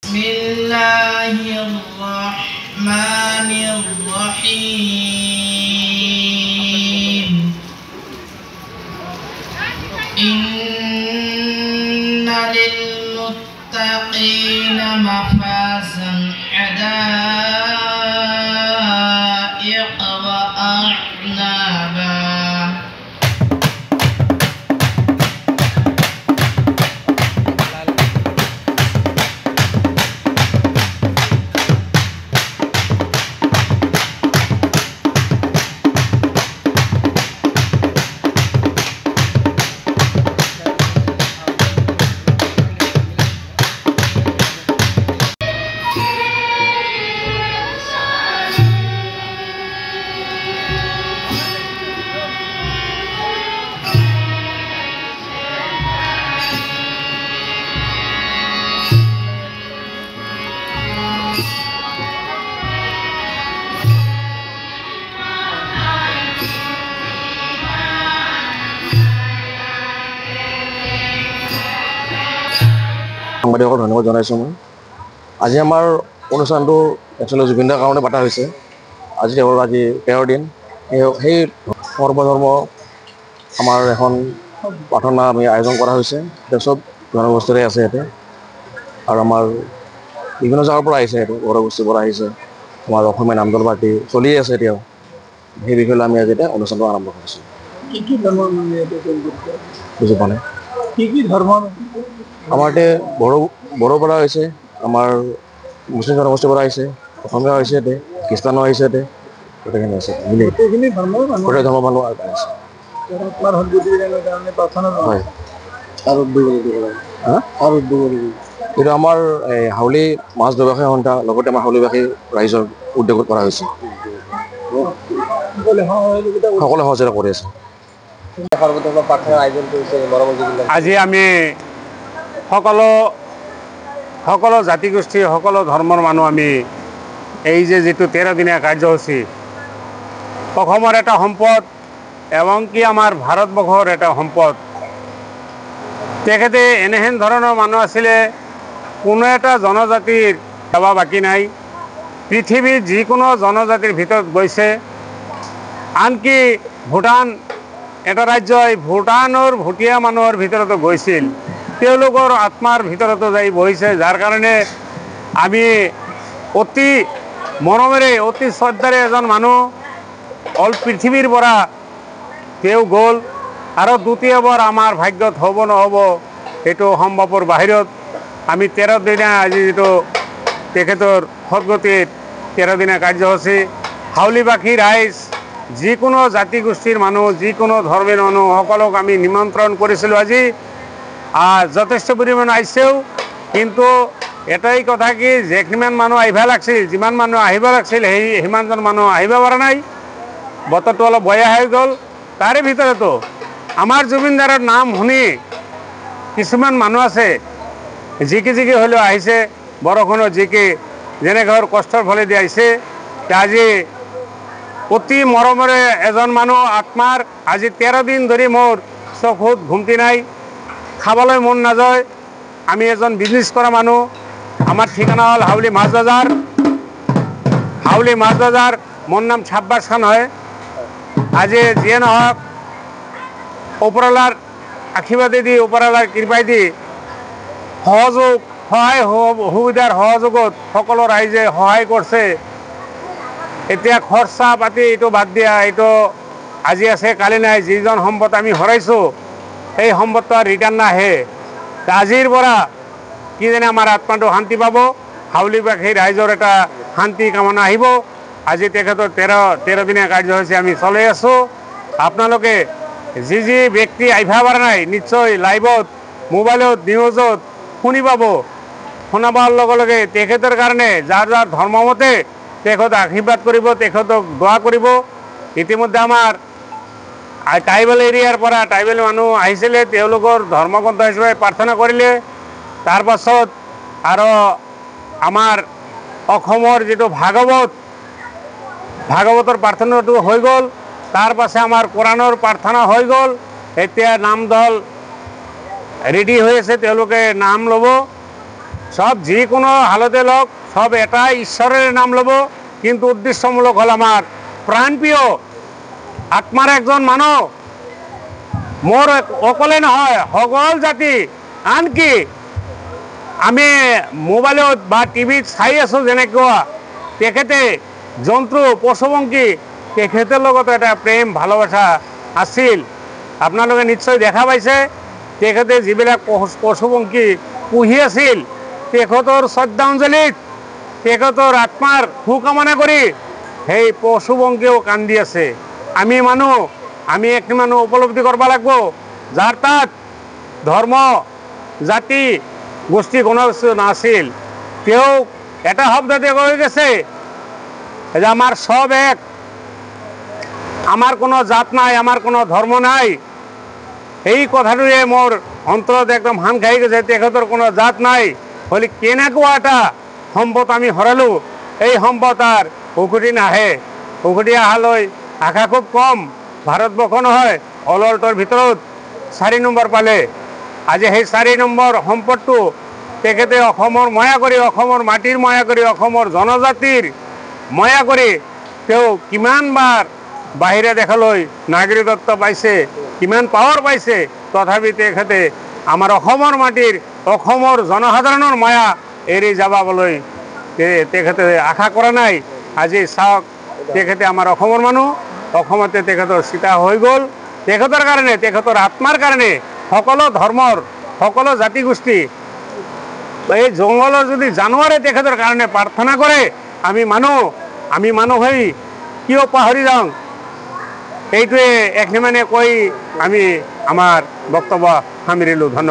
Bismillahirrahmanirrahim. Inna lil muttaqina mafasan hadaiq wa a'naba. সাংবাদিকক ধন্যবাদ জনাইছোঁ মই। আজি আমাৰ অনুষ্ঠানটো একচুৱেলি জুবিন দাৰ কাৰণে পতা হৈছে। আজি 13 দিন। সেই সৰ্বধৰ্ম আমাৰ এখন প্ৰাৰ্থনা আমি আয়োজন কৰা হৈছে। চব জনগোষ্ঠীৰে আছে ইয়াতে, আৰু আমাৰ বিভিন্ন জেগাৰ পৰা আহিছে, এইটো জনগোষ্ঠীৰ পৰা আহিছে। আমাৰ অসমীয়া নামদল পাৰ্টি চলি আছে এতিয়াও। সেই বিষয়ে আমি আজি এতিয়া অনুষ্ঠানটো আৰম্ভ কৰিছোঁ। কি কি ধৰ্মৰ বুজি পোৱা নাই? কি কি ধৰ্ম? আমাৰ ইয়াতে বড়ো পৰা হৈছে, আমাৰ মুছলিম জনগোষ্ঠীৰ পৰা আহিছে, অসমীয়া হৈছে ইয়াতে, খ্ৰীষ্টানো আহিছে ইয়াতে, গোটেইখিনি আছে। গোটেইখিনি ধৰ্মৰ মানুহ, গোটেই ধৰ্মৰ মানুহ আহিছে। হয়। এইটো আমাৰ হাউলি মাছ ব্যৱসায়ী সন্থা লগতে আমাৰ হাউলিবাসী ৰাইজৰ উদ্যোগত কৰা হৈছে। সকলোৱে সহযোগিতা কৰি আছে। আজি আমি সকলো জাতিগোষ্ঠী, সকলো ধৰ্মৰ মানুহ আমি এই যে যিটো 13 দিনীয়া কাৰ্যসূচী, অসমৰ এটা সম্পদ এবং কি আমাৰ ভাৰতবৰ্ষৰ এটা সম্পদ। তেখেতে এনেহেন ধৰণৰ মানুহ আছিলে, কোনো এটা জনজাতিৰ সেৱা বাকী নাই। পৃথিৱীৰ যিকোনো জনজাতিৰ ভিতৰত গৈছে, আনকি ভূটান এটা ৰাজ্যই ভূটানৰ ভুটীয়া মানুহৰ ভিতৰতো গৈছিল, তেওঁলোকৰ আত্মাৰ ভিতৰতো যাই বহিছে। যাৰ কাৰণে আমি অতি মৰমেৰে, অতি শ্ৰদ্ধাৰে এজন মানুহ অল পৃথিৱীৰ পৰা তেওঁ গ'ল, আৰু দ্বিতীয়বাৰ আমাৰ ভাগ্যত হ'ব নহ'ব সেইটো সম্ভৱৰ বাহিৰত। আমি 13 দিনীয়া আজি যিটো তেখেতৰ সদগতিৰ 13 দিনীয়া কাৰ্যসূচী, হাউলিবাসী ৰাইজ, যিকোনো জাতিগোষ্ঠীৰ মানুহ, যিকোনো ধৰ্মীয় মানুহ সকলক আমি নিমন্ত্ৰণ কৰিছিলোঁ। আজি যথেষ্ট পৰিমাণে আহিছেও, কিন্তু এটাই কথা কি, যিমান মানুহ আহিব লাগিছিল, যিমান মানুহ আহিব লাগিছিল, সিমানজন মানুহ আহিব পৰা নাই। বতৰটো অলপ বেয়া হৈ গ'ল। তাৰে ভিতৰতো আমাৰ জুবিনদাৰৰ নাম শুনি কিছুমান মানুহ আছে, জিকি হ'লেও আহিছে, বৰষুণত জিকি যেনেকৈ কষ্টৰ ফলেদি আহিছে। আজি অতি মৰমেৰে এজন মানুহ আত্মাৰ, আজি 13 দিন ধৰি মোৰ চকুত ঘুমটি নাই, খাবলৈ মন নাযায়। আমি এজন বিজনেছ কৰা মানুহ, আমাৰ ঠিকনা হ'ল হাউলি মাছ বজাৰ। মোৰ নাম ছাব্বাছ খান হয়। আজি যিয়ে নহওক, ওপৰৱালাৰ আশীৰ্বাদেদি, ওপৰৱালাৰ কৃপাইদি, সহায় সুবিধাৰ সহযোগত সকলো ৰাইজে সহায় কৰিছে। এতিয়া খৰচা পাতি এইটো বাদ দিয়া, এইটো আজি আছে কালি নাই। যিজন সম্পদ আমি হেৰাইছোঁ, সেই সম্পদটো ৰিটাৰ্ণ নাহে। আজিৰ পৰা কিজানি আমাৰ আত্মাটো শান্তি পাব, হাউলিবাসী ৰাইজৰ এটা শান্তি কামনা আহিব। আজি তেখেতৰ 13 দিনীয়া কাৰ্যসূচী আমি চলাই আছোঁ। আপোনালোকে যি ব্যক্তি আহিব পৰা নাই, নিশ্চয় লাইভত, মোবাইলত, নিউজত শুনি পাব। শুনা পোৱাৰ লগে লগে তেখেতৰ কাৰণে যাৰ ধৰ্মমতে তেখেতক আশীৰ্বাদ কৰিব, তেখেতক দোৱা কৰিব। ইতিমধ্যে আমাৰ ট্ৰাইবেল এৰিয়াৰ পৰা ট্ৰাইবেল মানুহ আহিছিলে, তেওঁলোকৰ ধৰ্মগ্ৰন্থ হিচাপে প্ৰাৰ্থনা কৰিলে। তাৰ পাছত আৰু আমাৰ অসমৰ যিটো ভাগৱতৰ প্ৰাৰ্থনাটো হৈ গ'ল। তাৰ পাছে আমাৰ কোৰাণৰ প্ৰাৰ্থনা হৈ গ'ল। এতিয়া নাম দল ৰেডি হৈ আছে, তেওঁলোকে নাম ল'ব। সব যিকোনো হালতে লোক সব এটাই ঈশ্বরের নাম লব, কিন্তু উদ্দেশ্যমূলক হল আমার প্রাণপ্রিয় আত্মার একজন মানুহ মোৰ অকলে নহয়, সকল জাতি। আনকি আমি মোবাইলত বা টিভিত চাই আছোঁ যেনেকুৱা তেখেতে জন্তু পশুপক্ষী তেখেতৰ লগত এটা প্ৰেম ভালোবাসা আছিল। আপোনালোকে নিশ্চয় দেখা পাইছে তেখেতে যিবিলাক পশুপক্ষী পুহি আছিল তেখেতৰ শ্ৰদ্ধাঞ্জলিত তেখেতৰ আত্মাৰ সুকামনা কৰি সেই পশুপক্ষীও কান্দি আছে। আমি মানুহ, আমি একটি মানুহ উপলব্ধি কৰিব লাগিব যাৰ তাত ধৰ্ম জাতি গোষ্ঠী কোনো কিছু নাছিল, তেওঁ এটা শব্দতে কৈ গেছে যে আমার সব এক, আমার কোনো জাত নাই, আমার কোনো ধর্ম নাই। এই কথাটোৱে মোৰ অন্তৰত একদম হান খাই গৈছে। তেখেতৰ কোনো জাত নাই হলে কেনেকুৱা এটা সম্পদ আমি হৰালোঁ। এই সম্পদ আৰ উভতি নাহে, উভতি অহালৈ আশা খুব কম। ভাৰতবৰ্ষ নহয় অলৰটোৰ ভিতৰত 4 নম্বৰ পালে। আজি সেই 4 নম্বৰ সম্পদটো তেখেতে অসমৰ ময়া কৰি, অসমৰ মাটিৰ ময়া কৰি, অসমৰ জনজাতিৰ ময়া কৰি তেওঁ কিমানবাৰ বাহিৰে দেশলৈ নাগৰিকত্ব পাইছে, কিমান পাৱাৰ পাইছে, তথাপি তেখেতে আমাৰ অসমৰ মাটিৰ অসমৰ জনসাধাৰণৰ মায়া এৰি যাবলৈ তেখেতে আশা কৰা নাই। আজি চাওক তেখেতে আমাৰ অসমৰ মানুহ, অসমতে তেখেতৰ চিতা হৈ গ'ল। তেখেতৰ কাৰণে, তেখেতৰ আত্মাৰ কাৰণে সকলো ধৰ্মৰ সকলো জাতি গোষ্ঠী এই জংঘলৰ যদি জানুৱাৰে তেখেতৰ কাৰণে প্ৰাৰ্থনা কৰে, আমি মানুহ হৈ কিয় পাহৰি যাওঁ? এইটোৱে এখিনিমানে কৈ আমি আমাৰ বক্তব্য সামৰিলোঁ। ধন্যবাদ।